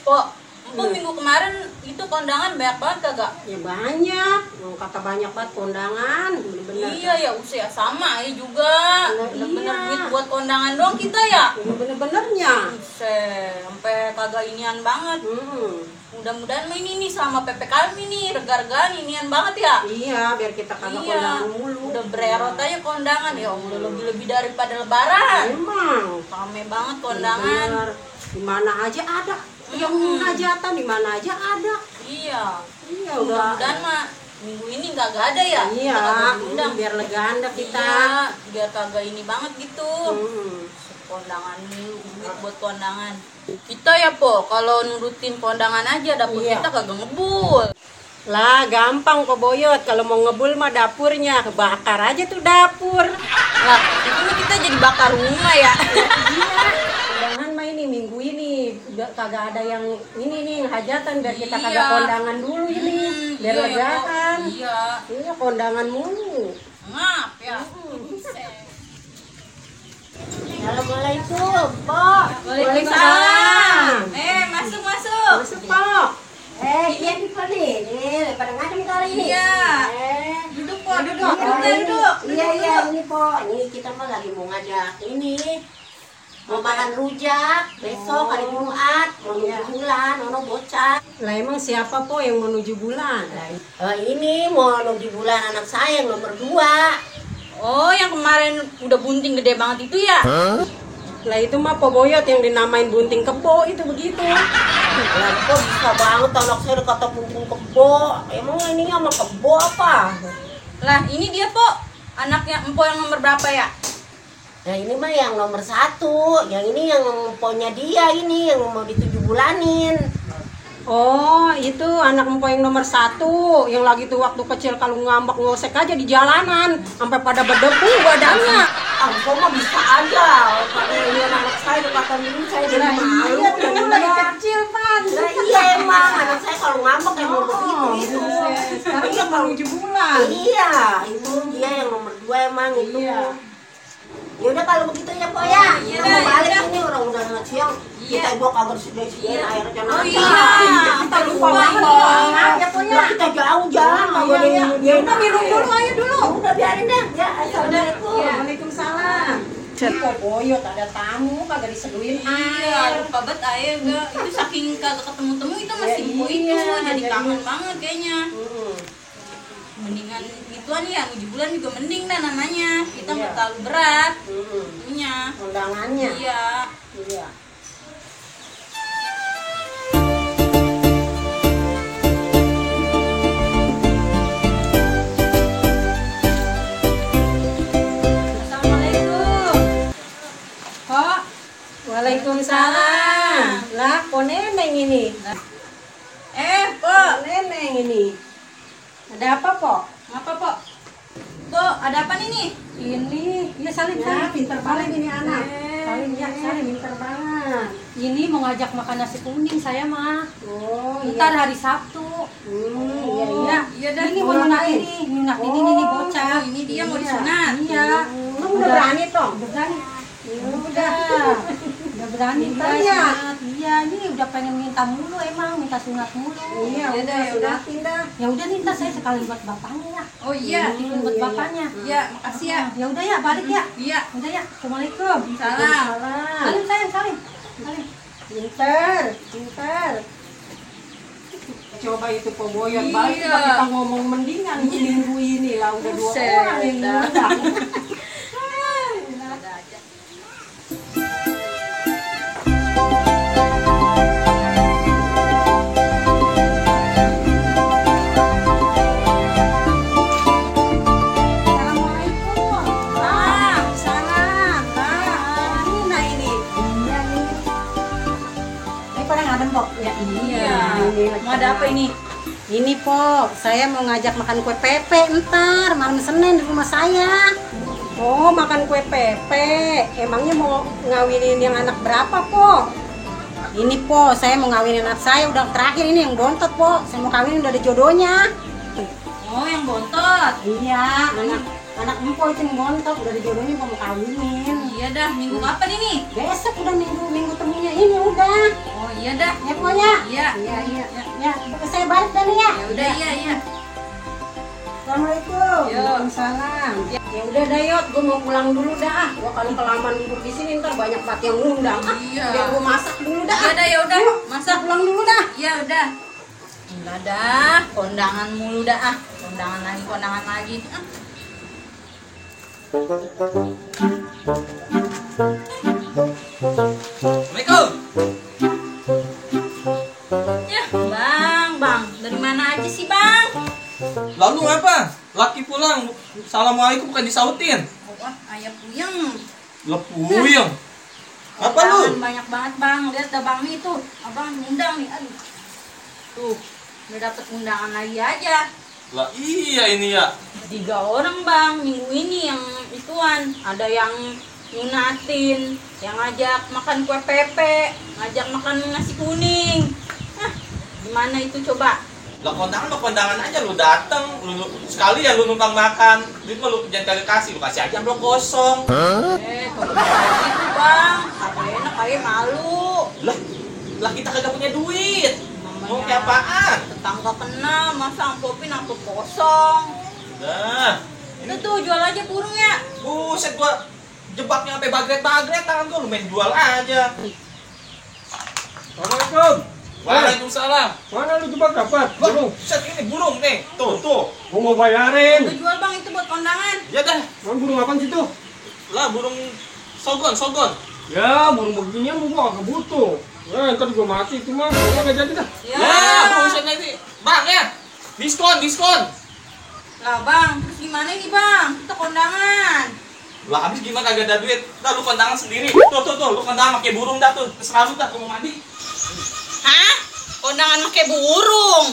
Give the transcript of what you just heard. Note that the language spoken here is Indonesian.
Pok, minggu kemarin itu kondangan banyak banget kagak? Ya banyak, kata banyak banget kondangan, bener-bener. Iya ya, usia sama ya juga. Bener-bener duit buat kondangan doang kita ya. Bener-benernya. Buset, sampai kagak inian banget. Mudah-mudahan ini nih sama PPKM ini rega-regaan inian banget ya. Iya, biar kita kagak kondangan mulu. Udah bererot aja kondangan ya, udah lebih-lebih daripada lebaran. Emang rame banget kondangan. Di mana aja ada. Yang hajatan di mana aja ada. Iya. Iya, mudah-mudahan mah minggu ini kagak ada ya. Iya, biar lega anda kita. Iya, biar kagak ini banget gitu. Kondangan dulu, duit buat kondangan. Kita ya Po, kalau nurutin kondangan aja dapur kita kagak ngebul. Lah gampang kok Boyot, kalau mau ngebul mah dapurnya, bakar aja tuh dapur. Lah, itu kita jadi bakar rumah ya. Iya, kondangan mah ini minggu ini kagak ada yang ini nih hajatan biar kita kagak kondangan dulu ini. Biar legaan. Iya, kondangan mulu. Ngap ya. Assalamualaikum, Pok. Waalaikumsalam. Masuk. Masuk, Pok. Iya nih Pok nih. Pada ngadem kali ini. Iya. Duduk, Pok, duduk. Iya, ini Pok. Ini kita mah lagi mau ngajak ini. Mau makan rujak besok hari Jumat, mau menuju bulan, ono bocah. Lah emang siapa Po yang menuju bulan? Ini mau menuju bulan anak saya yang nomor 2. Oh, yang kemarin udah bunting gede banget itu ya? Lah itu mah Po Boyot yang dinamain bunting kebo itu begitu. Lah kok bisa banget anak saya kata bunting kebo. Emang ini sama kebo apa? Lah ini dia Po, anaknya Empo yang nomor berapa ya? Nah ini mah yang nomor 1. Yang ini yang emponya dia ini yang mau di7 bulanin. Oh, itu anak empo yang nomor 1 yang lagi tuh waktu kecil kalau ngambek ngosek aja di jalanan sampai pada berdebu badannya. Kok mah bisa aja. Karena ini anak saya dekatan ini saya jadi malu. Iya, dulu lagi kecil Pan. Nah, iya emang anak saya kalau ngambek emang begitu. Sekarang dia menuju bulan. Iya, itu dia yang nomor 2 emang itu. Ya udah kalau begitu ya Po ya. Kita mau balik ini orang udah siang. Kita gua kagak sediain air aja nanti. Kita lupa banget ya Po ya. Kita jauh jalan kagak ada yang Ya udah minum dulu ayo dulu. udah biarin deh. Ya, assalamualaikum. Waalaikumsalam. Po Boyot ada tamu kagak diseduin air. Lupa banget aja enggak. Itu saking kagak ketemu-temu kita masih Empo itu jadi kangen banget kayaknya. Mendingan gituan ya, 7 bulan juga mending dah namanya. Kita nggak terlalu berat punya undangannya. Iya. Assalamualaikum. Kok? Waalaikumsalam. Lah, kok neneng ini? Po. Neneng ini. Ada apa, Pok? Apa, Po? Po, ada apa nih? Ini, ya Salim, pinter banget ini anak. Salim, pinter banget. Ini mau ngajak makan nasi kuning saya mah. Oh, Ntar hari Sabtu. Iya dah. Ini mau nyunat ini nih bocah. Ini dia mau disunat. Iya. Kamu udah berani, Tong? Udah berani. Udah berani Pintar guys, ya? sunat. Iya, ini udah pengen minta mulu emang, minta sunat mulu. Iya, udah sunatin dah. Ya udah nih, ntar saya sekali buat bapaknya ya. Oh iya. Titipin buat bapaknya. Iya, makasih ya. Ya udah ya, balik ya. Iya. Udah ya. Assalamualaikum. Salam. Salim sayang, salim. Pinter. Coba itu Po Boyot balik kita ngomong mendingan minggu ini lah udah 2 orang yang ngundang. Mau ada apa ini? Ini Po, saya mau ngajak makan kue pepe ntar malam Senin di rumah saya. Oh, makan kue pepe. Emangnya mau ngawinin yang anak berapa, Po? Ini Po, saya mau ngawinin anak saya udah terakhir ini yang bontot, Po. Saya mau kawinin udah ada jodohnya. Oh, yang bontot. Iya, anak empo itu yang montok dari jodohnya mau kawinin. Iya dah, minggu kapan ini? Besok udah minggu temunya ini udah. Oh iya dah. Ya pokoknya. Iya. Ya, saya balik dah nih ya. Ya udah, iya. Assalamualaikum. Yo. Waalaikumsalam. Ya udah dah Yot, gue mau pulang dulu dah. Gue kalau kelamaan duduk di sini ntar banyak banget yang ngundang. Iya. Biar gue masak dulu dah. Iya dah, ya udah. Masak. Pulang dulu dah. Iya udah. Enggak dah, kondangan mulu dah ah. Kondangan lagi. Ah. Assalamualaikum. Ya, Bang. Dari mana aja sih, Bang? Lalu apa? Laki pulang. Assalamualaikum bukan disautin. Oh, ayah puyeng. Lepuyeng. Apa lu? Kondangan banyak banget, Bang. Lihat dah Bang nih tuh. Abang ngundang nih. Aduh. Tuh, udah dapet undangan lagi aja. Lah iya ini ya. 3 orang Bang, minggu ini yang ituan. Ada yang nyunatin, yang ngajak makan kue pepe, ngajak makan nasi kuning. Hah, gimana itu coba? Lah kondangan mah kondangan aja lu dateng, lu sekali ya lu numpang makan. Duit mah lu jangan kagak kasih, lu kasih aja amplop kosong. Kalau gitu Bang, kagak enak kayak malu. Lah kita kagak punya duit. Mau Namanya kayak apaan? tetangga kenal, masa amplopin amplop kosong. Nah, Itu tuh jual aja burungnya. buset gua jebaknya sampai bagret-bagret tangan gua, lu main jual aja. Assalamualaikum. Waalaikumsalam. Mana lu jebak dapat? Wah, Burung. buset ini burung nih. Tuh. Gua mau bayarin. Udah jual Bang itu buat kondangan. Ya dah. Mana burung apaan situ? Lah burung sogon. Ya, burung beginian gua agak butuh. Ya, ntar gua mati itu mah. Gua nggak jadi dah. Ya, buset ini. Bang ya. Diskon. Lah Bang, terus gimana nih Bang? Kita kondangan. Lah habis gimana kagak ada duit? Dah lu kondangan sendiri. Tuh, lu kondangan pakai burung dah tuh. Terserah lu dah mau mandi. Hah? Kondangan pakai burung?